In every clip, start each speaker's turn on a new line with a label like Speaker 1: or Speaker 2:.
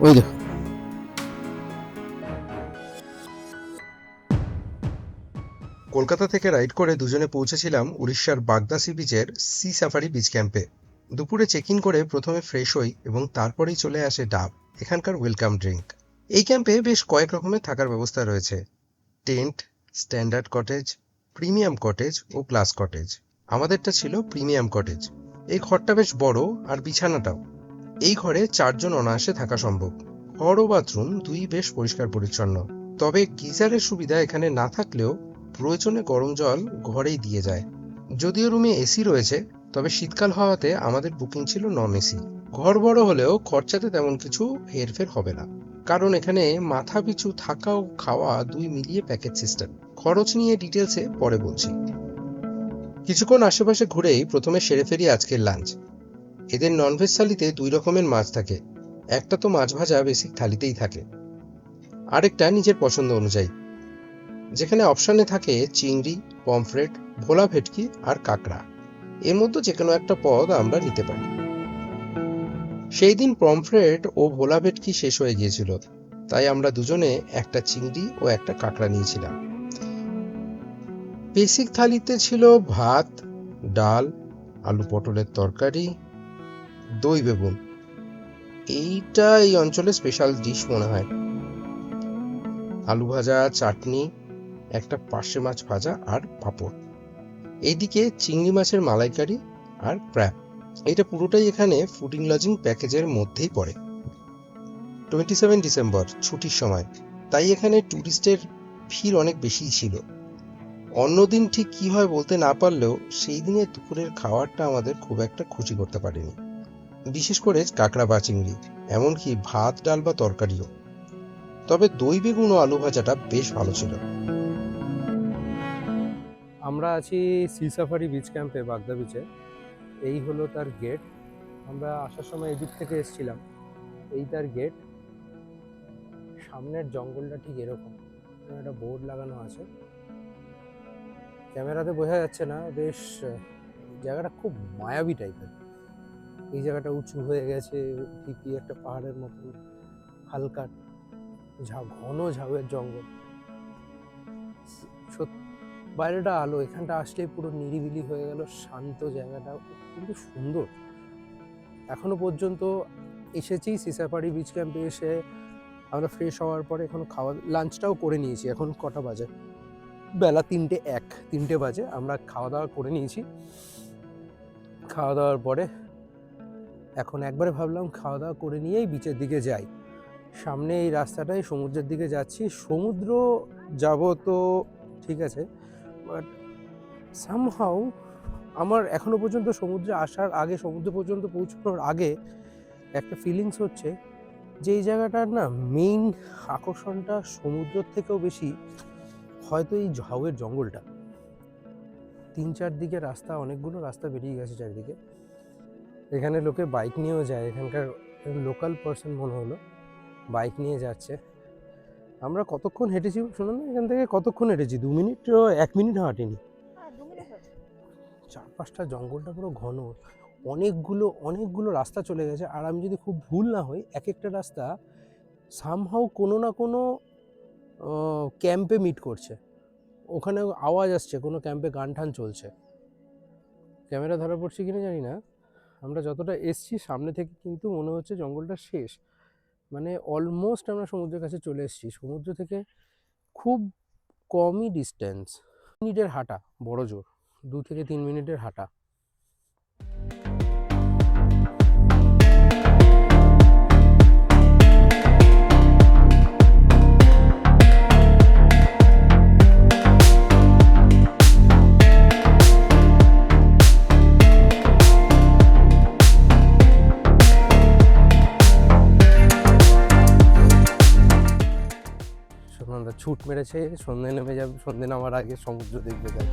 Speaker 1: ওই দেখো।
Speaker 2: কলকাতা থেকে রাইড করে দুজনে পৌঁছেছিলাম উড়িষ্যার বাগদা সি বিচের সি সাফারি বিচ ক্যাম্পে। দুপুরে চেক ইন করে প্রথমে ফ্রেশ হই এবং তারপরেই চলে আসে ডাব, এখানকার ওয়েলকাম ড্রিঙ্ক। এই ক্যাম্পে বেশ কয়েক রকমের থাকার ব্যবস্থা রয়েছে: tent, standard cottage, premium cottage ও ক্লাস কটেজ। আমাদেরটা ছিল প্রিমিয়াম কটেজ। এই ঘরটা বেশ বড়, আর বিছানাটাও। এই ঘরে 4 জন অনায়াসে থাকা সম্ভব। ঘর ও বাথরুম দুই বেশ পরিষ্কার পরিচ্ছন্ন। তবে গিজারের সুবিধা এখানে না থাকলেও প্রয়োজনে গরম জল ঘরেই দিয়ে যায়। যদিও রুমে এসি রয়েছে, তবে শীতকাল হওয়াতে আমাদের বুকিং ছিল নন এসি। ঘর বড় হলেও খরচাতে তেমন কিছু হেরফের হবে না, কারণ এখানে মাথা পিছু থাকা ও খাওয়া দুই মিলিয়ে প্যাকেজ সিস্টেম। খরচ নিয়ে ডিটেলসে পরে বলছি। কিছুক্ষণ আশেপাশে ঘুরেই প্রথমে সেরে ফেরি আজকের লাঞ্চ। এদের ননভেজ থালিতে 2 রকমের মাছ থাকে। একটা তো মাছ ভাজা বেসিক থালিতেই থাকে, আরেকটা নিজের পছন্দ অনুযায়ী, যেখানে অপশানে থাকে চিংড়ি, পমফ্রেট, ভোলা ভেটকি আর কাঁকড়া। এর মধ্যে যে কোনো একটা পদ আমরা নিতে পারি। সেই দিন পমফ্রেট ও ভোলা ভেটকি শেষ হয়ে গিয়েছিল, তাই আমরা দুজনে একটা চিংড়ি ও একটা কাঁকড়া নিয়েছিলাম। বেসিক থালিতে ছিল ভাত, ডাল, আলু পটলের তরকারি, দই বেগুন। এইটা এই অঞ্চলের স্পেশাল ডিশ মনে হয়। আলু ভাজা, চাটনি, একটা পার্শে মাছ ভাজা আর পাঁপড়। এইদিকে চিংড়ি মাছের মালাইকারি আর ক্র্যাব। এটা পুরোটাই এখানে ফুডিং লজিং প্যাকেজের মধ্যেই পড়ে। 27 ডিসেম্বর ছুটির সময়, তাই এখানে ট্যুরিস্টের ভিড় অনেক বেশিই ছিল। অন্যদিন ঠিক কি হয় বলতে না পারলেও সেই দিনে দুপুরের খাবারটা আমাদের খুব একটা খুশি করতে পারেনি, বিশেষ করে কাঁকড়া বা চিংড়ি, এমনকি ভাত, ডাল বা তরকারিও। তবে দই বেগুন ও আলু ভাজাটা বেশ ভালো ছিল।
Speaker 1: আমরা আছি সি সাফারি বিচ ক্যাম্পে, বাগদা বিচে। এই হলো তার গেট। আমরা আসার সময় এদিক থেকে এসেছিলাম। এই তার গেট। সামনের জঙ্গলটা ঠিক এরকম। এখানে একটা বোর্ড লাগানো আছে, ক্যামেরাতে বোঝা যাচ্ছে না। বেশ জায়গাটা খুব মায়াবী টাইপের। এই জায়গাটা উঁচু হয়ে গেছে, ঠিকই একটা পাহাড়ের মতো। হালকা ঘন ঝাউয়ের জঙ্গল। বাইরেটা আলো, এখানটা আসলেই পুরো নিরিবিলি হয়ে গেল, শান্ত জায়গাটা, কিন্তু সুন্দর। এখনো পর্যন্ত এসেছি সি সাফারি বিচ ক্যাম্পে। এসে আমরা ফ্রেশ হওয়ার পরে এখন লাঞ্চটাও করে নিয়েছি। এখন কটা বাজে? বেলা 3টে বাজে। আমরা খাওয়া দাওয়া করে নিয়েছি। খাওয়া দাওয়ার পরে এখন একবারে ভাবলাম খাওয়া দাওয়া করে নিয়েই বিচের দিকে যাই। সামনে এই রাস্তাটাই সমুদ্রের দিকে যাচ্ছি। সমুদ্র যাব তো ঠিক আছে, বাট সামহাউ আমার এখনো পর্যন্ত সমুদ্রে আসার আগে, সমুদ্র পর্যন্ত পৌঁছানোর আগে একটা ফিলিংস হচ্ছে যে এই জায়গাটার না মেইন আকর্ষণটা সমুদ্রের থেকেও বেশি হয়তো এই ঝাউয়ের জঙ্গলটা। 3-4 দিকে রাস্তা, অনেকগুলো রাস্তা বেরিয়ে গেছে চারিদিকে। এখানে লোকে বাইক নিয়েও যায়। এখানকার লোকাল পার্সন মনে হলো বাইক নিয়ে যাচ্ছে। আমরা কতক্ষণ হেঁটেছি শুনুন? এখান থেকে কতক্ষণ হেঁটেছি? 2 মিনিট, 1 মিনিট হাঁটিনি। 4-5টা জঙ্গলটা পুরো ঘন। অনেকগুলো রাস্তা চলে গেছে। আর আমি যদি খুব ভুল না হই, এক একটা রাস্তা সামহাউ কোনো না কোনো ক্যাম্পে মিট করছে। ওখানে আওয়াজ আসছে, কোনো ক্যাম্পে গান টান চলছে। ক্যামেরা ধরা পড়ছে কিনা জানি না। আমরা যতটা এসছি সামনে থেকে কিন্তু মনে হচ্ছে জঙ্গলটা শেষ, মানে অলমোস্ট আমরা সমুদ্রের কাছে চলে এসেছি। সমুদ্র থেকে খুব কমই ডিস্টেন্স, মিনিটের হাঁটা, বড় জোর 2 থেকে 3 মিনিটের হাঁটা। সুনন্দা ছুট মেরেছে, সন্ধে নেমে যাবে, সন্ধে নামার আগে সমুদ্র দেখবে। তাই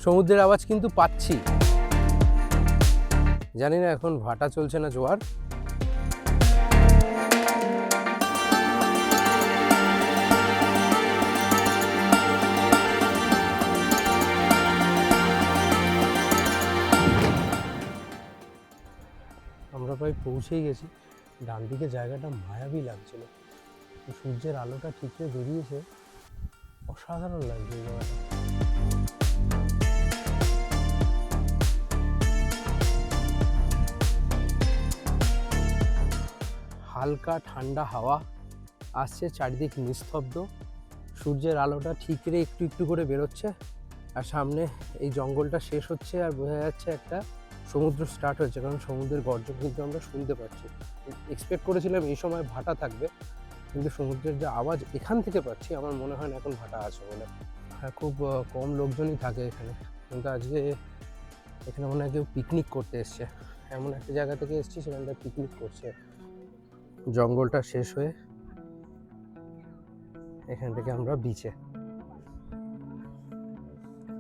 Speaker 1: সমুদ্রের আওয়াজ কিন্তু পাচ্ছি। জানি না এখন ভাটা চলছে না জোয়ার। আমরা পৌঁছেই গেছি। ডান দিকে জায়গাটা মায়াবী লাগছিল, সূর্যের আলোটা ঠিকরে বেরিয়েছে, অসাধারণ লাগছে এই জায়গাটা। হালকা ঠান্ডা হাওয়া আসছে, চারিদিক নিস্তব্ধ, সূর্যের আলোটা ঠিকরে একটু একটু করে বেরোচ্ছে, আর সামনে এই জঙ্গলটা শেষ হচ্ছে আর বোঝা যাচ্ছে একটা সমুদ্র স্টার্ট হয়েছে, কারণ সমুদ্রের গর্জন কিন্তু আমরা শুনতে পাচ্ছি। এক্সপেক্ট করেছিলাম এই সময় ভাটা থাকবে, কিন্তু সমুদ্রের যে আওয়াজ এখান থেকে পাচ্ছি আমার মনে হয় না এখন ভাটা আছে বলে। হ্যাঁ, খুব কম লোকজনই থাকে এখানে, কিন্তু আজকে এখানে মনে হয় কেউ পিকনিক করতে এসছে, এমন একটা জায়গা থেকে এসছি সেখানটা পিকনিক করছে। জঙ্গলটা শেষ হয়ে এখান থেকে আমরা বিচে,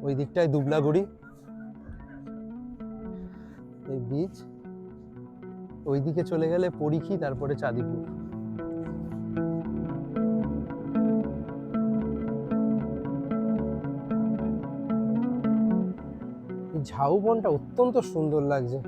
Speaker 1: ওই দিকটায় দুবলাগুড়ি, এই বিচ, ওই দিকে চলে গেলে পরিখি, তারপরে চাঁদিপুর। এই ঝাউবনটা অত্যন্ত সুন্দর লাগছে।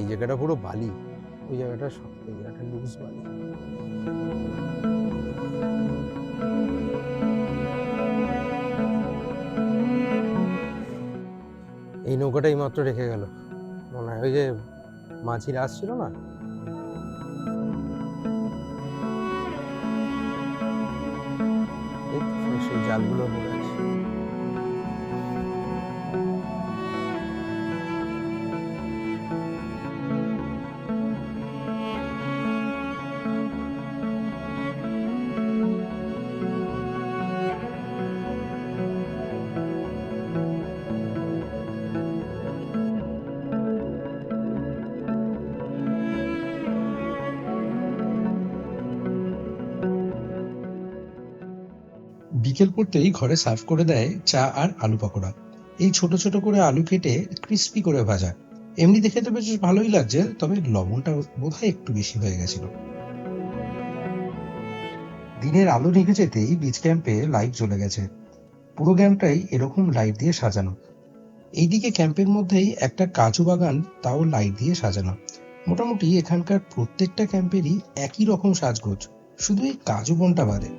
Speaker 1: এই জায়গাটা পুরো বালি, ওই জায়গাটা শক্ত, এই জায়গাটা লুজ বালি। এই নৌকাটাই মাত্র রেখে গেল মনে হয়, ওই যে মাঝিরা আসছিল না, এই তো সেই জালগুলো পড়ে আছে।
Speaker 2: বিকেল পড়তেই ঘরে সার্ভ করে দেয় চা আর আলু পকোড়া। এই ছোট ছোট করে আলু কেটে ক্রিস্পি করে ভাজা। এমনি দেখে তো বেশ ভালোই লাগছে, তবে লবণটা বোধহয় একটু বেশি হয়ে গেছিল। দিনের আলো নিভে যেতেই বিচ ক্যাম্পে লাইট জ্বলে গেছে। পুরো ক্যাম্পটাই এরকম লাইট দিয়ে সাজানো। এইদিকে ক্যাম্পের মধ্যেই একটা কাজু বাগান, তাও লাইট দিয়ে সাজানো। মোটামুটি এখানকার প্রত্যেকটা ক্যাম্পেরই একই রকম সাজগোজ, শুধু এই কাজু বনটা বাদে।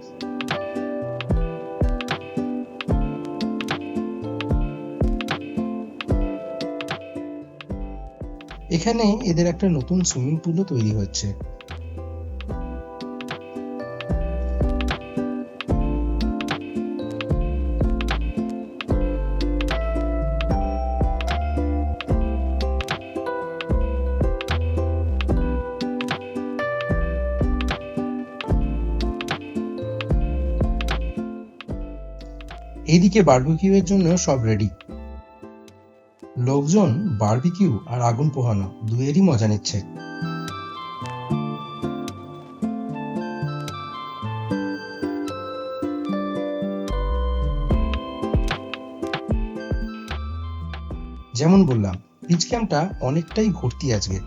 Speaker 2: এখানে এদের একটা নতুন সুইমিং পুলও তৈরি হচ্ছে। এদিকে বারবিকিউ এর জন্য সব রেডি। লোকজন বারবিকিউ আর আগুন পোহানো দুয়েরই মজা নিচ্ছে। যেমন বললাম, বিচ ক্যাম্পটা অনেকটাই ভর্তি আজকে।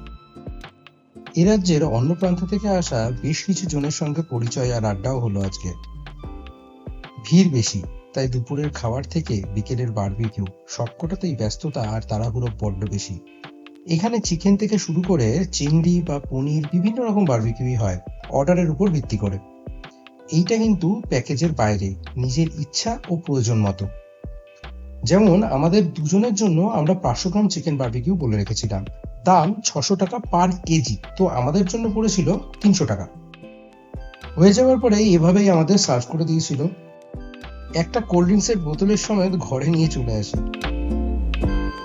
Speaker 2: এ রাজ্যের অন্য প্রান্ত থেকে আসা বেশ কিছু জনের সঙ্গে পরিচয় আর আড্ডাও হলো আজকে। ভিড় বেশি, তাই দুপুরের খাবার থেকে বিকেলের বারবিকিউ সবকটাতেই ব্যস্ততা আর তাড়াহুড়ো বড্ড বেশি। এখানে চিকেন থেকে শুরু করে চিংড়ি বা পনির বিভিন্ন রকম বারবিকিউই হয় অর্ডারের উপর ভিত্তি করে। এইটা কিন্তু প্যাকেজের বাইরে, নিজের ইচ্ছা ও প্রয়োজন মতো। যেমন আমাদের দুজনের জন্য আমরা 500 গ্রাম চিকেন বারবিকিউ বলে রেখেছিলাম, দাম 600 টাকা পার কেজি, তো আমাদের জন্য পড়েছিল 300 টাকা। হয়ে যাওয়ার পরে এভাবেই আমাদের সার্ভ করে দিয়েছিল। একটা কোল্ড ড্রিঙ্কসের বোতলের সমেত ঘরে নিয়ে চলে আসি।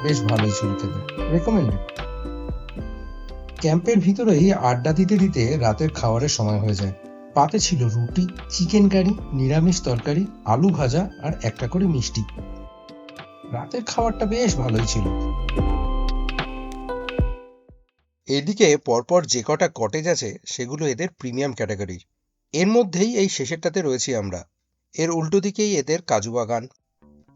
Speaker 2: বেশ ভালোই ছিল খেতে, রেকমেন্ডেড। ক্যাম্পের ভিতরেই আড্ডা দিতে দিতে রাতের খাবারের সময় হয়ে যায়। পাতে ছিল রুটি, চিকেন কারি, নিরামিষ তরকারি, আলু ভাজা আর একটা করে মিষ্টি। রাতের খাবারটা বেশ ভালোই ছিল। এদিকে পরপর যে কটা কটেজ আছে সেগুলো এদের প্রিমিয়াম ক্যাটাগরির। এর মধ্যেই এই শেষেরটাতে রয়েছি আমরা। এর উল্টো দিকেই এদের কাজু বাগান।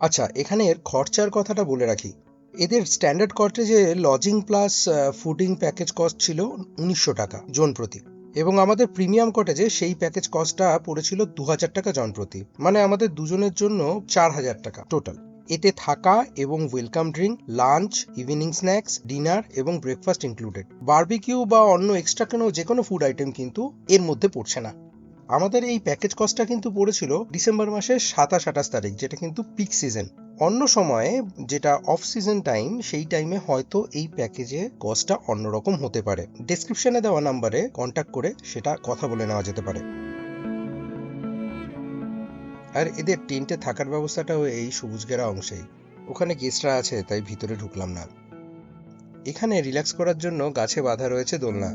Speaker 2: আচ্ছা, এখানে এর খরচার কথাটা বলে রাখি। এদের স্ট্যান্ডার্ড কটেজে lodging plus fooding package cost ছিল 1900 টাকা জন প্রতি, এবং আমাদের প্রিমিয়াম কটেজে সেই প্যাকেজ কস্টটা পড়েছিল 2000 টাকা জন প্রতি, মানে আমাদের দুজনের জন্য 4000 টাকা টোটাল। এতে থাকা এবং welcome drink, lunch, evening snacks, dinner এবং ব্রেকফাস্ট ইনক্লুডেড। বারবিকিউ বা অন্য এক্সট্রা যে কোনো ফুড আইটেম কিন্তু এর মধ্যে পড়ছে না। আমাদের এই প্যাকেজ কস্টটা কিন্তু পড়েছিল ডিসেম্বর মাসের 27-28 তারিখ, যেটা কিন্তু পিক সিজন। অন্য সময়ে যেটা অফ সিজন টাইম, সেই টাইমে হয়তো এই প্যাকেজে কস্টটা অন্যরকম হতে পারে। ডেসক্রিপশনে দেওয়া নাম্বারে কন্ট্যাক্ট করে সেটা কথা বলে নেওয়া যেতে পারে। আর এদের টেন্টে থাকার ব্যবস্থাটাও এই সবুজ ঘেরা অংশেই। ওখানে গেস্টরা আছে, তাই ভিতরে ঢুকলাম না। এখানে রিল্যাক্স করার জন্য গাছে বাঁধা রয়েছে দোলনা।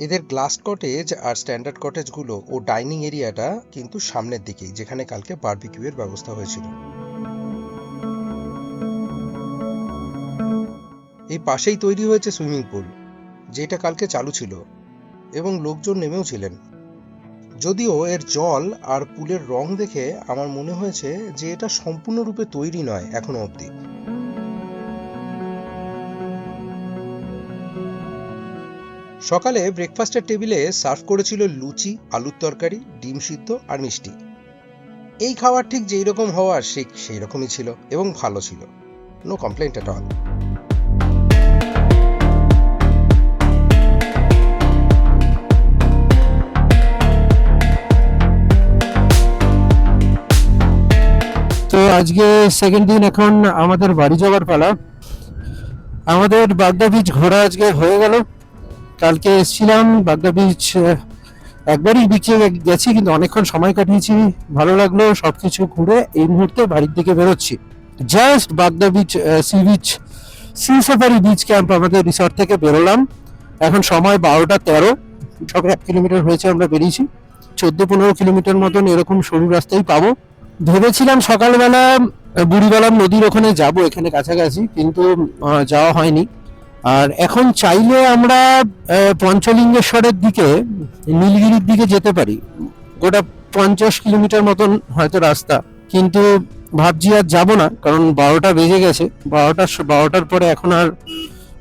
Speaker 2: এদের গ্লাস কটেজ আর স্ট্যান্ডার্ড কটেজগুলো ও ডাইনিং এরিয়াটা কিন্তু সামনের দিকেই, যেখানে কালকে বারবিকিউ এর ব্যবস্থা হয়েছিল। এই পাশেই তৈরি হয়েছে সুইমিং পুল, যেটা কালকে চালু ছিল এবং লোকজন নেমেও ছিলেন। যদিও এর জল আর পুলের রং দেখে আমার মনে হয়েছে যে এটা সম্পূর্ণরূপে তৈরি নয় এখনো অবধি। সকালে ব্রেকফাস্টের টেবিলে সার্ভ করেছিল লুচি, আলুর তরকারি, ডিম সিদ্ধ আর মিষ্টি। এই খাবার ঠিক যেই রকম হওয়ার সেই রকমই ছিল এবং ভালো ছিল। No complaint at all.
Speaker 1: তো আজকে সেকেন্ড দিন, এখন আমাদের বাড়ি যাওয়ার পালা। আমাদের বাগদা বিচ ঘোরা আজকে হয়ে গেল। কালকে এসেছিলাম বাগদা বিচ, একবারই বিচে গেছি, কিন্তু অনেকক্ষণ সময় কাটিয়েছি, ভালো লাগলো। সবকিছু ঘুরে এই মুহূর্তে বাড়ির দিকে বেরোচ্ছি। জাস্ট বাগদা beach C safari beach camp আমাদের রিসর্ট থেকে বেরোলাম। এখন সময় 12টা 13, সবে 1 কিলোমিটার হয়েছে আমরা বেরিয়েছি। 14-15 কিলোমিটার মতন এরকম সরু রাস্তায় পাবো। ভেবেছিলাম সকালবেলা বুড়িবালাম নদীর ওখানে যাব, এখানে কাছাকাছি, কিন্তু যাওয়া হয়নি। আর এখন চাইলে আমরা পঞ্চলিঙ্গেশ্বরের দিকে, নীলগিরির দিকে যেতে পারি। গোটা 50 কিলোমিটার মতন হয়তো রাস্তা, কিন্তু ভাবছি আর যাবো না, কারণ 12টা বেজে গেছে। 12টার পরে এখন আর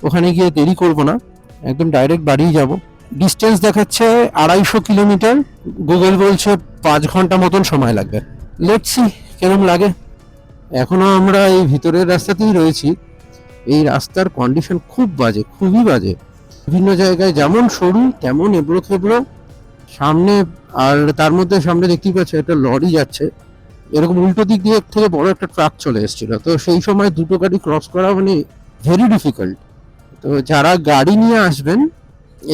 Speaker 1: ওখানে গিয়ে দেরি করব না, একদম ডাইরেক্ট বাড়িই যাব। ডিস্টেন্স দেখাচ্ছে 250 কিলোমিটার, গুগল বলছে 5 ঘন্টা মতন সময় লাগবে। লেটস সি কেরম লাগে। এখনো আমরা এই ভিতরের রাস্তাতেই রয়েছি। এই রাস্তার কন্ডিশন খুব বাজে, খুবই বাজে। বিভিন্ন জায়গায় যেমন সরু তেমন এবড়ো খেবড়ো সামনে, আর তার মধ্যে সামনে দেখতেই পাচ্ছ একটা লরি যাচ্ছে, এরকম উল্টো দিক দিয়ে থেকে বড় একটা ট্রাক চলে এসেছিল। তো সেই সময় দুটো গাড়ি ক্রস করা মানে ভেরি ডিফিকাল্ট। তো যারা গাড়ি নিয়ে আসবেন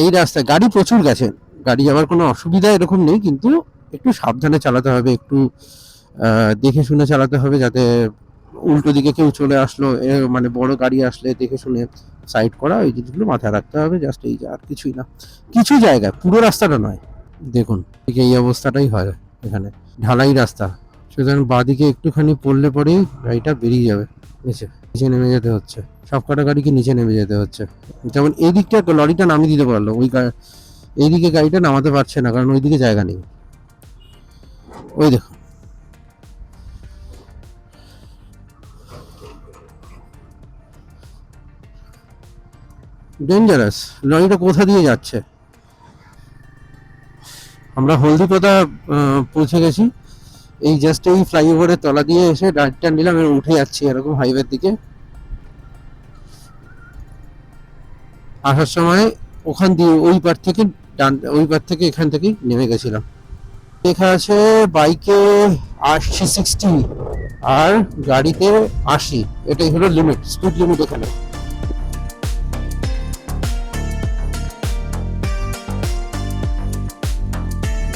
Speaker 1: এই রাস্তায়, গাড়ি প্রচুর গেছে, গাড়ি যাওয়ার কোনো অসুবিধা এরকম নেই, কিন্তু একটু সাবধানে চালাতে হবে, একটু দেখে শুনে চালাতে হবে, যাতে উল্টো দিকে কেউ চলে আসলো, মানে বড় গাড়ি আসলে দেখে শুনে সাইড করা, এই জিনিসগুলো মাথায় রাখতে হবে। জাস্ট এই, আর কিছুই না। কিছু জায়গায়, পুরো রাস্তাটা নয়, দেখুন ঠিক এই অবস্থাটাই হয় এখানে, ঢালাই রাস্তা, সুতরাং বাঁদিকে একটুখানি পড়লে পরেই গাড়িটা বেরিয়ে যাবে, নিচে নেমে যেতে হচ্ছে। সব কটা গাড়িকে নিচে নেমে যেতে হচ্ছে। যেমন এই দিকটা লরিটা নামিয়ে দিতে পারলো, এইদিকে গাড়িটা নামাতে পারছে না, কারণ ওইদিকে জায়গা নেই। ওই দেখো, ডেঞ্জারাস। লরিটা কোথা দিয়ে যাচ্ছে? আমরা হলদিপাতা পৌঁছে গেছি। এই জাস্ট এই ফ্লাইওভারের তলা দিয়ে এসে রাইট টার্ন নিলাম এবং উঠে যাচ্ছি এরকম হাইওয়ের দিকে। আসার সময় ওখান দিয়ে ওই পার থেকে এখান থেকেই নেমে গেছিলাম। লেখা আছে বাইকে 60 আর গাড়িতে 80, এটাই হলো লিমিট, স্পিড লিমিট এখানে।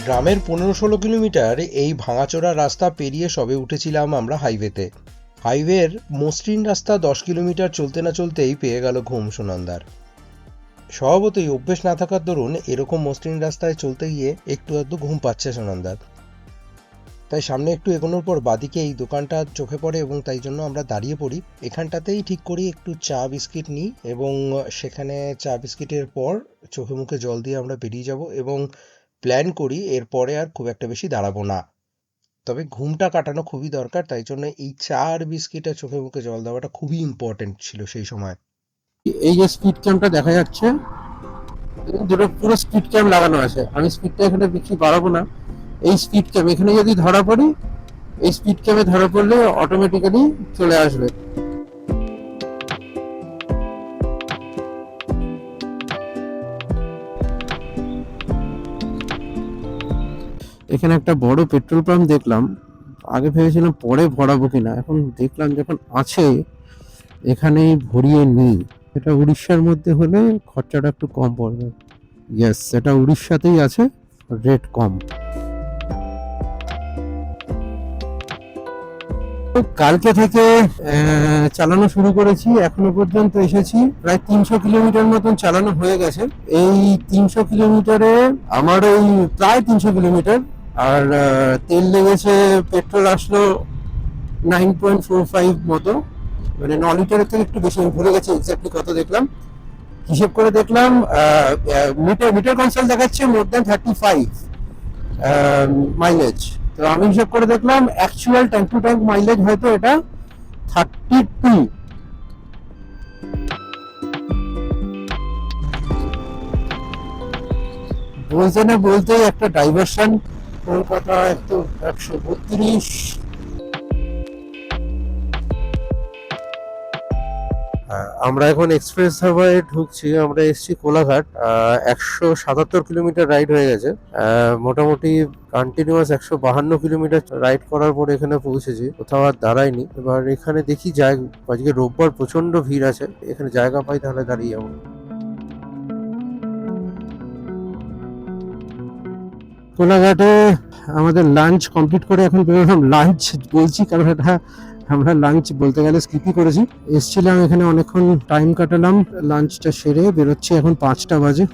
Speaker 2: গ্রামের 15-16 কিলোমিটার এই ভাঙাচোরা রাস্তা পেরিয়ে সবে উঠেছিলাম আমরা হাইওয়েতে। হাইওয়ের মসৃণ রাস্তা 10 কিলোমিটার চলতে না চলতেই পেয়ে গেল ঘুম সুনন্দার। স্বভাবতই অভ্যেস না থাকার দরুন এরকম মসৃণ রাস্তায় চলতে গিয়ে একটু আধটু ঘুম পাচ্ছে সুনন্দার। তাই সামনে একটু এগোনোর পর বাদিকে এই দোকানটা চোখে পড়ে এবং তাই জন্য আমরা দাঁড়িয়ে পড়ি। এখানটাতেই ঠিক করি একটু চা বিস্কিট নিই এবং সেখানে চা বিস্কিটের পর চোখে মুখে জল দিয়ে আমরা বেরিয়ে যাব এবং প্ল্যান করি এরপরে আর খুব একটা বেশি দাঁড়াবো না। তবে ঘুমটা কাটানো খুবই দরকার, তাই জন্য এই চা আর বিস্কিট আর চোখে মুখে জল দেওয়াটা খুবই ইম্পর্টেন্ট ছিল সেই সময়।
Speaker 1: এই যে স্পিড ক্যামটা দেখা যাচ্ছে, দুটো পুরো স্পিড ক্যাম লাগানো আছে। আমি স্পিডটা এখানে বেশি বাড়াবো না। এই স্পিড ক্যাম এখানে যদি ধরা পড়ি, এই স্পিড ক্যামে ধরা পড়লে অটোমেটিক্যালি চলে আসবে। এখানে একটা বড় পেট্রোল পাম্প দেখলাম। আগে ভেবেছিলাম পরে ভরাবো কিনা, এখন দেখলাম যখন আছে এখানেই ভরিয়ে নিই। এটা উড়িষ্যার মধ্যে হলে খরচাটা একটু কম পড়বে। ইয়েস, এটা উড়িষ্যাতেই আছে, রেট কম। কালকে থেকে চালানো শুরু করেছি, এখনো পর্যন্ত এসেছি প্রায় 300 কিলোমিটার মতন চালানো হয়ে গেছে। এই 300 কিলোমিটারে আমার ওই প্রায় 300 কিলোমিটার আর তেল লেগেছে, পেট্রোল আসলো 9.45 মতো, মানে 9 লিটারের থেকে একটু বেশি। আমি ভুলে গেছি এক্স্যাক্টলি কত দেখলাম, হিসেব করে দেখলাম। মিটার কনসাল দেখাচ্ছে মোর দ্যান 35 মাইলেজ। তো আমি হিসাব করে দেখলাম actual tank to tank mileage হয়তো এটা 32। বলতে না বলতেই একটা ডাইভারশন, কলকাতা 132। আমরা এখন এক্সপ্রেস হাইওয়ে ঢুকছি। আমরা এসেছি কোলাঘাট। 177 কিলোমিটার রাইড হয়ে গেছে। মোটামুটি কন্টিনিউয়াস 152 কিলোমিটার রাইড করার পর এখানে পৌঁছেছি, কোথাও আর দাঁড়াইনি। এবার এখানে দেখি আজকে রোববার প্রচন্ড ভিড় আছে, এখানে জায়গা পাই তাহলে দাঁড়িয়ে যাবো। কোলাঘাটে আমাদের লাঞ্চ কমপ্লিট করে এখন বেরোলাম। লাঞ্চ বলছি কারণ এটা আমরা লাঞ্চ বলতে গেলে স্কিপই করেছি। এসছিলাম এখানে অনেকক্ষণ টাইম কাটালাম, লাঞ্চটা সেরে বেরোচ্ছি এখন 5টা বাজে।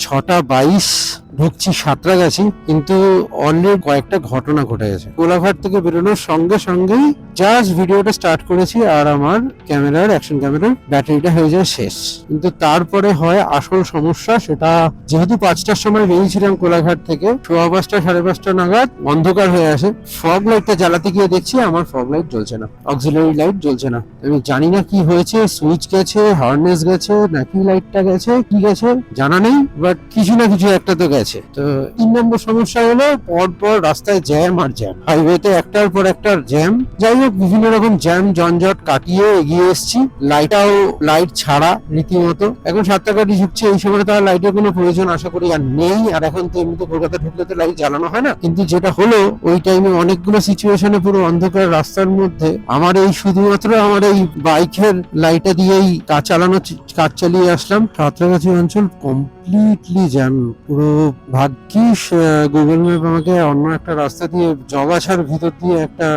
Speaker 1: 6:22 ঢুকছি সাঁতরাগাছি, কিন্তু অলরেডি কয়েকটা ঘটনা ঘটে গেছে। কোলাঘাট থেকে বেরোনোর সঙ্গে সঙ্গেই জাস্ট ভিডিওটা স্টার্ট করেছি আর আমার অ্যাকশন ক্যামেরার ব্যাটারিটা হয়ে যায় শেষ। কিন্তু তারপরে হয় আসল সমস্যা। সেটা যেহেতু 5টার সময় বেরিয়েছিলাম কোলাঘাট থেকে, 5:15 5:30 নাগাদ অন্ধকার হয়ে আসে। ফগ লাইটটা জ্বালাতে গিয়ে দেখছি আমার ফগ লাইট জ্বলছে না, অক্সিলারি লাইট জ্বলছে না। আমি জানি না কি হয়েছে, সুইচ গেছে, হার্নেস গেছে, নাকি লাইটটা গেছে, কি গেছে জানা নেই, বাট কিছু না কিছু একটা তো গেছে। তো 3 নম্বর সমস্যা হলো পর রাস্তায় জ্যাম আর জ্যাম, হাইওয়েতে একটার পর একটা জ্যাম। যাই হোক, বিভিন্ন রকম জ্যাম জঞ্জট কাটিয়ে এগিয়ে এসেছি। লাইট ছাড়া রীতিমতো। এখন সাতটাকাটি ঢুকছে, এই সময় তার লাইটের কোনো প্রয়োজন আশা করি আর নেই। আর এখন তো এমনিতে কলকাতা ঢুকলে তো লাইট জ্বালানো হয় না, কিন্তু যেটা হলো ওই টাইমে অনেকগুলো সিচুয়েশনে পুরো অন্ধকার রাস্তার মধ্যে আমার শুধুমাত্র আমার এই বাইকের লাইটটা দিয়েই কাজ চালিয়ে আসলাম। সাঁতরাগাছি অঞ্চল কমপ্লিটলি জ্যাম পুরো। ভাগ্যিস গুগল ম্যাপ আমাকে অন্য একটা রাস্তা দিয়ে, জগাছার ভিতর দিয়ে একটা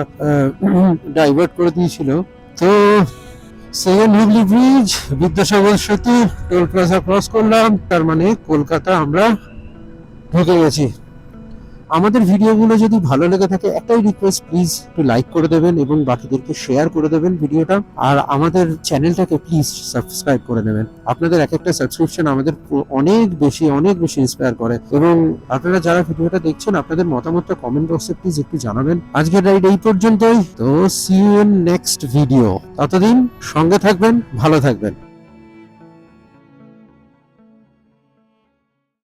Speaker 1: ডাইভার্ট করে দিয়েছিল। তো সেকেন্ড হুগলি ব্রিজ, বিদ্যাসাগর সেতু, টোল প্লাজা ক্রস করলাম, তার মানে কলকাতা আমরা ঢুকে গেছি। আমাদের ভিডিওগুলো যদি ভালো লেগে থাকে একটাই রিকোয়েস্ট, প্লিজ একটু লাইক করে দেবেন এবং বাকিদেরকে শেয়ার করে দেবেন ভিডিওটা, আর আমাদের চ্যানেলটাকে প্লিজ সাবস্ক্রাইব করে নেবেন। আপনাদের এক একটা সাবস্ক্রিপশন আমাদের অনেক বেশি ইন্সপায়ার করে, এবং আপনারা যারা ভিডিওটা দেখছেন আপনাদের মতামতটা কমেন্ট বক্সে প্লিজ একটু জানাবেন। আজকের রাইড এই পর্যন্তই, তো see you in next video. ততদিন সঙ্গে থাকবেন, ভালো থাকবেন।